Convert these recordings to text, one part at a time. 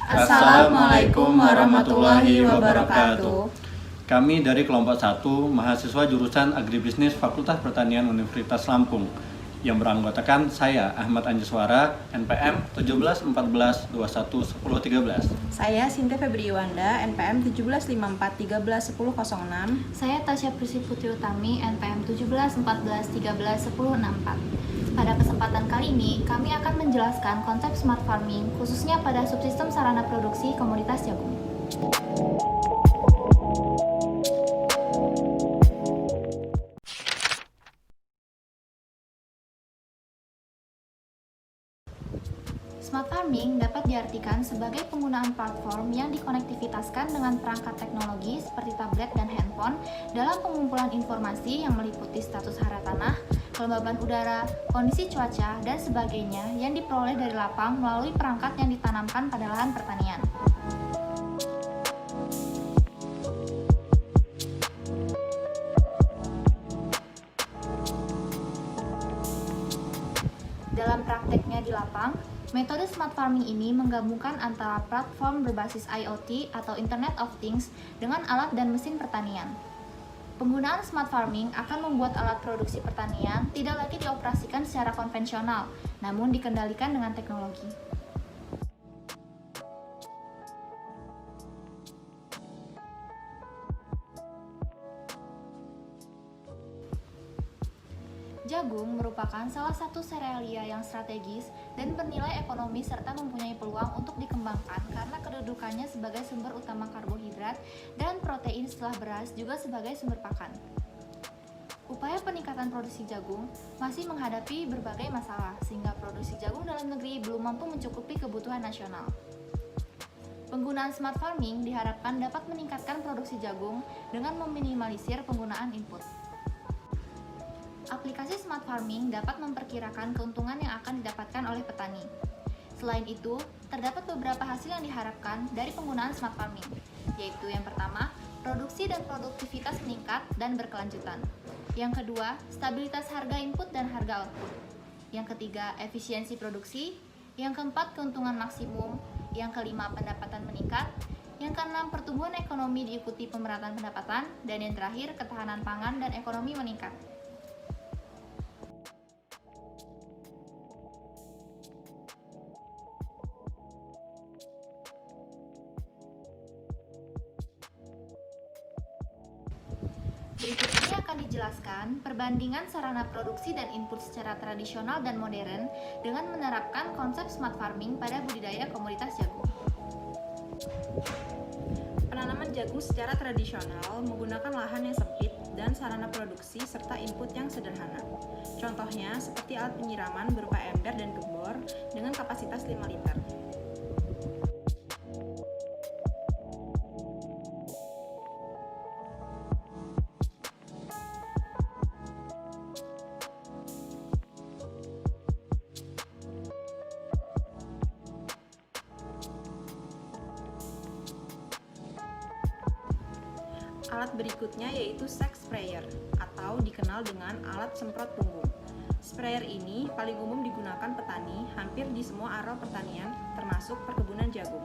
Assalamualaikum warahmatullahi wabarakatuh. Kami dari kelompok 1, mahasiswa jurusan Agribisnis Fakultas Pertanian Universitas Lampung yang beranggotakan saya, Ahmad Anjaswara, NPM 17 14 21 10 13. Saya Sinta Febri Iwanda, NPM 17 54 13 10 06. Saya Tasya Prisi Putri Utami, NPM 17 14 13 10 64. Pada kesempatan kali ini, kami akan menjelaskan konsep smart farming, khususnya pada subsistem sarana produksi komoditas jagung. Smart farming dapat diartikan sebagai penggunaan platform yang dikonektivitaskan dengan perangkat teknologi seperti tablet dan handphone dalam pengumpulan informasi yang meliputi status hara tanah, kelembaban udara, kondisi cuaca, dan sebagainya yang diperoleh dari lapang melalui perangkat yang ditanamkan pada lahan pertanian. Dalam prakteknya di lapang, metode smart farming ini menggabungkan antara platform berbasis IoT atau Internet of Things dengan alat dan mesin pertanian. Penggunaan smart farming akan membuat alat produksi pertanian tidak lagi dioperasikan secara konvensional, namun dikendalikan dengan teknologi. Jagung merupakan salah satu serealia yang strategis dan bernilai ekonomi serta mempunyai peluang untuk dikembangkan karena kedudukannya sebagai sumber utama karbohidrat dan protein setelah beras juga sebagai sumber pakan. Upaya peningkatan produksi jagung masih menghadapi berbagai masalah sehingga produksi jagung dalam negeri belum mampu mencukupi kebutuhan nasional. Penggunaan smart farming diharapkan dapat meningkatkan produksi jagung dengan meminimalisir penggunaan input. Aplikasi smart farming dapat memperkirakan keuntungan yang akan didapatkan oleh petani. Selain itu, terdapat beberapa hasil yang diharapkan dari penggunaan smart farming, yaitu yang pertama, produksi dan produktivitas meningkat dan berkelanjutan. Yang kedua, stabilitas harga input dan harga output. Yang ketiga, efisiensi produksi. Yang keempat, keuntungan maksimum. Yang kelima, pendapatan meningkat. Yang keenam, pertumbuhan ekonomi diikuti pemerataan pendapatan. Dan yang terakhir, ketahanan pangan dan ekonomi meningkat. Berikut ini akan dijelaskan perbandingan sarana produksi dan input secara tradisional dan modern dengan menerapkan konsep smart farming pada budidaya komoditas jagung. Penanaman jagung secara tradisional menggunakan lahan yang sempit dan sarana produksi serta input yang sederhana. Contohnya seperti alat penyiraman berupa ember dan gembor dengan kapasitas 5 liter. Alat berikutnya yaitu sack sprayer atau dikenal dengan alat semprot punggung. Sprayer ini paling umum digunakan petani hampir di semua area pertanian termasuk perkebunan jagung.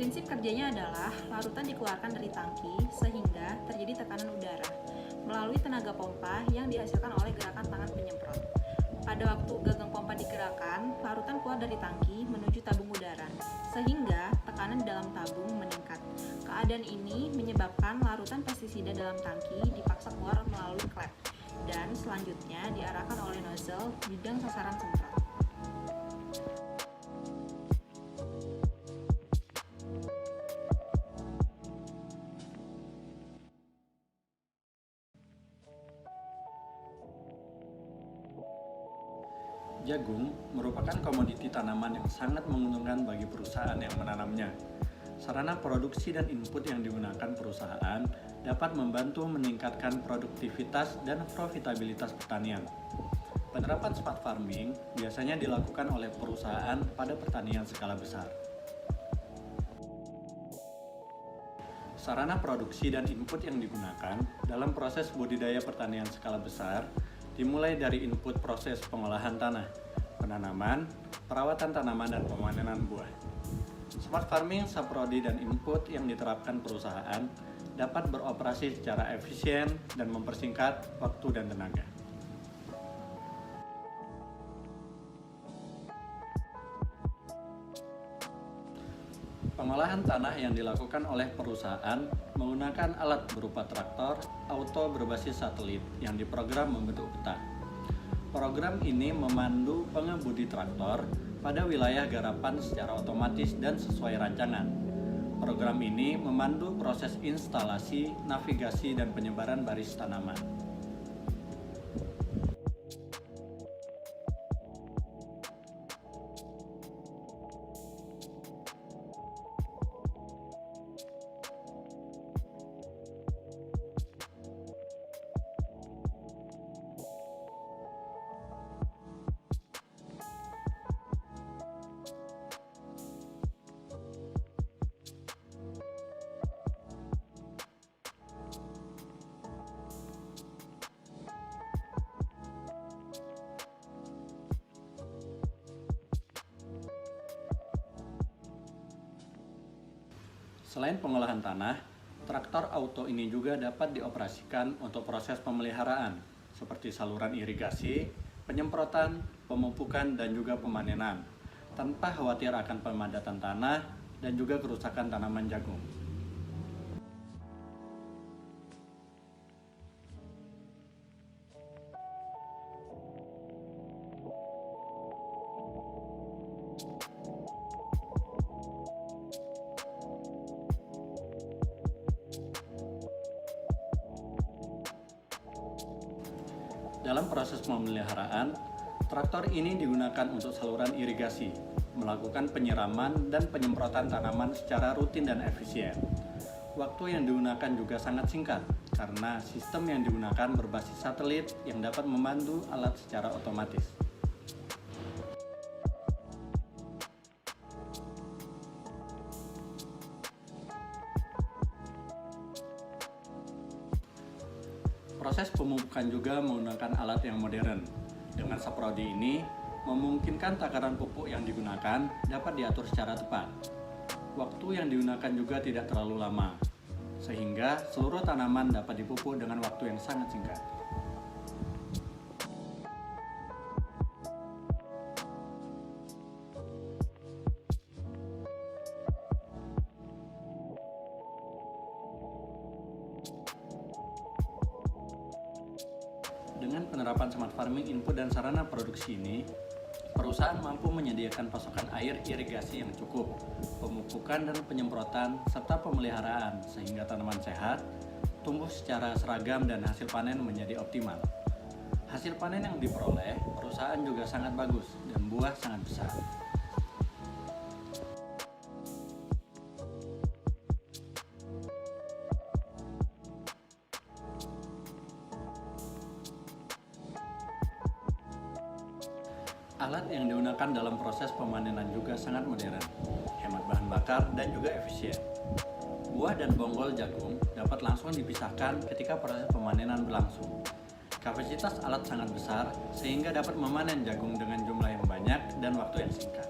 Prinsip kerjanya adalah larutan dikeluarkan dari tangki sehingga terjadi tekanan udara melalui tenaga pompa yang dihasilkan oleh gerakan tangan penyemprot. Pada waktu gagang pompa digerakkan, larutan keluar dari tangki menuju tabung udara sehingga tekanan di dalam tabung meningkat. Keadaan ini menyebabkan larutan pestisida dalam tangki dipaksa keluar melalui klep dan selanjutnya diarahkan oleh nozzle bidang sasaran semprot. Jagung merupakan komoditi tanaman yang sangat menguntungkan bagi perusahaan yang menanamnya. Sarana produksi dan input yang digunakan perusahaan dapat membantu meningkatkan produktivitas dan profitabilitas pertanian. Penerapan smart farming biasanya dilakukan oleh perusahaan pada pertanian skala besar. Sarana produksi dan input yang digunakan dalam proses budidaya pertanian skala besar dimulai dari input proses pengolahan tanah, penanaman, perawatan tanaman, dan pemanenan buah. Smart farming, saprodi, dan input yang diterapkan perusahaan dapat beroperasi secara efisien dan mempersingkat waktu dan tenaga. Pengolahan tanah yang dilakukan oleh perusahaan menggunakan alat berupa traktor auto berbasis satelit yang diprogram membentuk peta. Program ini memandu pengemudi traktor pada wilayah garapan secara otomatis dan sesuai rancangan. Program ini memandu proses instalasi, navigasi, dan penyebaran baris tanaman. Selain pengolahan tanah, traktor auto ini juga dapat dioperasikan untuk proses pemeliharaan, seperti saluran irigasi, penyemprotan, pemupukan, dan juga pemanenan, tanpa khawatir akan pemadatan tanah dan juga kerusakan tanaman jagung. Dalam proses pemeliharaan, traktor ini digunakan untuk saluran irigasi, melakukan penyiraman dan penyemprotan tanaman secara rutin dan efisien. Waktu yang digunakan juga sangat singkat, karena sistem yang digunakan berbasis satelit yang dapat memandu alat secara otomatis. Proses pemupukan juga menggunakan alat yang modern. Dengan saprodi ini, memungkinkan takaran pupuk yang digunakan dapat diatur secara tepat. Waktu yang digunakan juga tidak terlalu lama, sehingga seluruh tanaman dapat dipupuk dengan waktu yang sangat singkat. Dengan penerapan smart farming input dan sarana produksi ini, perusahaan mampu menyediakan pasokan air irigasi yang cukup, pemupukan dan penyemprotan, serta pemeliharaan sehingga tanaman sehat, tumbuh secara seragam dan hasil panen menjadi optimal. Hasil panen yang diperoleh, perusahaan juga sangat bagus dan buah sangat besar. Alat yang digunakan dalam proses pemanenan juga sangat modern, hemat bahan bakar dan juga efisien. Buah dan bonggol jagung dapat langsung dipisahkan ketika proses pemanenan berlangsung. Kapasitas alat sangat besar sehingga dapat memanen jagung dengan jumlah yang banyak dan waktu yang singkat.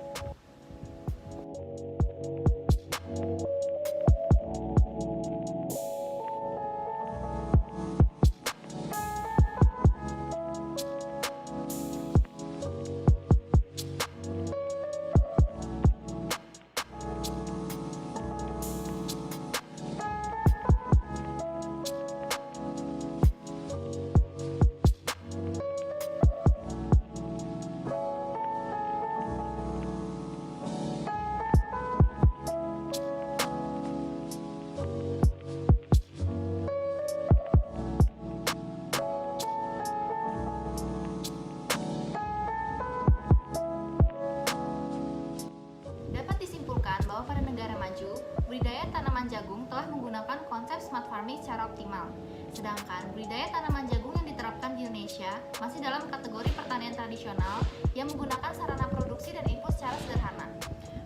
smart farming secara optimal. Sedangkan budidaya tanaman jagung yang diterapkan di Indonesia masih dalam kategori pertanian tradisional yang menggunakan sarana produksi dan input secara sederhana.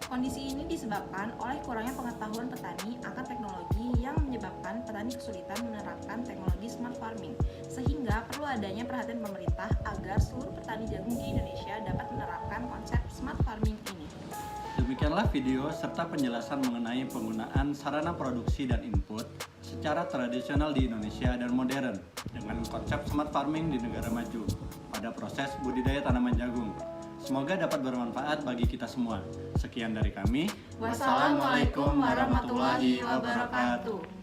Kondisi ini disebabkan oleh kurangnya pengetahuan petani akan teknologi yang menyebabkan petani kesulitan menerapkan teknologi smart farming, sehingga perlu adanya perhatian pemerintah agar seluruh petani jagung di Indonesia dapat menerapkan konsep smart farming ini. Demikianlah video serta penjelasan mengenai penggunaan sarana produksi dan input secara tradisional di Indonesia dan modern dengan konsep smart farming di negara maju pada proses budidaya tanaman jagung. Semoga dapat bermanfaat bagi kita semua. Sekian dari kami. Wassalamualaikum warahmatullahi wabarakatuh.